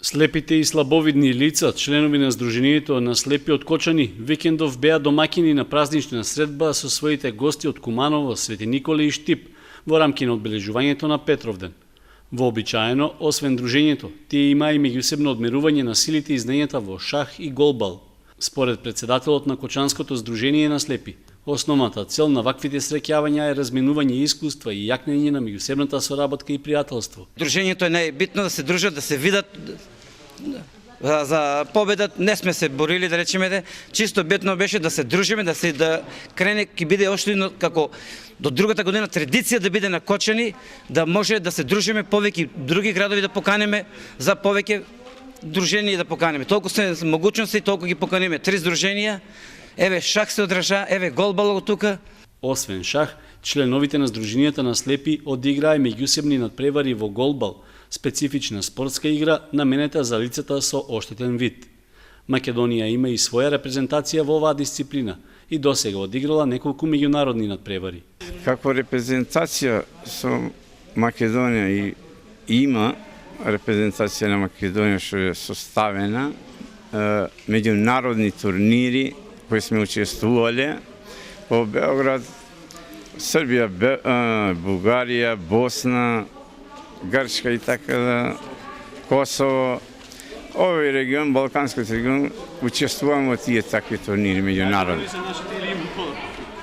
Слепите и слабовидни лица, членови на Сдруженијето на слепи од Кочани, викендов беа домаќини на празнична средба со своите гости од Куманово, Свети Николе и Штип во рамки на одбележувањето на Петровден. Вообичаено, освен дружењето, тие има и меѓусебно одмерување на силите и знањата во шах и голбал. Според председателот на Кочанското Сдружение на слепи, основната цел на ваквите среќавања е разменување искуства и јакнење на меѓусебната соработка и пријателство. Дружењето е најбитно да се дружат, да се видат. За победат не сме се борили, да речеме, чисто битно беше да се дружиме, да крене ќе биде уште едно како до другата година традиција да биде на Кочани, да може да се дружиме повеќе други градови да поканеме за повеќе друженија да поканеме. Толку се могуćности, толку ги поканиме 3 здруженија. Еве шах се одржа, еве голбал тука. Освен шах, членовите на Сдруженијата на слепи одиграа меѓусебни надпревари во голбал, специфична спортска игра наменета за лицата со оштетен вид. Македонија има и своја репрезентација во оваа дисциплина и досега одиграла неколку меѓународни надпревари. Како репрезентација со Македонија и има репрезентација на Македонија што е составена, меѓународни турнири кои сме учествувале во Белград, Србија, Бугарија, Босна, Грчка и така да, Косово. Овој регион, Балканскиот регион, учествуваме во тие такви турнири меѓународни.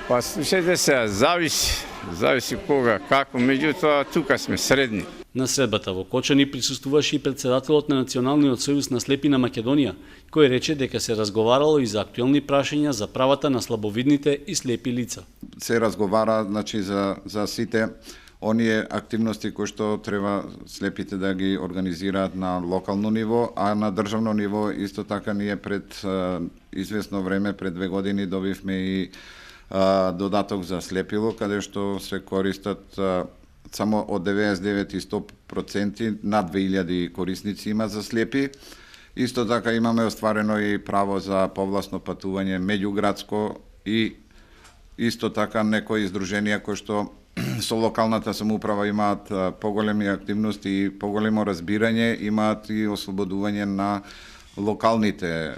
Па слушајте се, зависи кога, како, меѓутоа тука сме средни. На средбата во Кочани присуствуваше и председателот на Националниот сојуз на слепи на Македонија, кој рече дека се разговарало и за актуелни прашања за правата на слабовидните и слепи лица. Се разговара, значи, за сите оние активности кои што треба слепите да ги организираат на локално ниво, а на државно ниво исто така ние пред известно време, пред 2 години, добивме и додаток за слепило, каде што се користат само од 99 и 100% над 2000 корисници има за слепи. Исто така имаме остварено и право за повласно патување меѓуградско и исто така некои издруженија кои што со локалната самоуправа имаат поголеми активности и поголемо разбирање, имаат и ослободување на локалните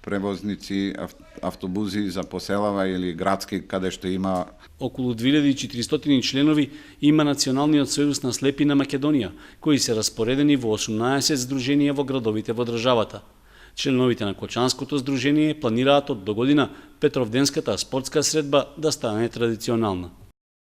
превозници, автобузи за поселава или градски, каде што има. Околу 2400 членови има Националниот сојуз на слепи на Македонија, кои се распоредени во 18 здруженија во градовите во државата. Членовите на Кочанското здружение планираат од догодина Петровденската спортска средба да стане традиционална.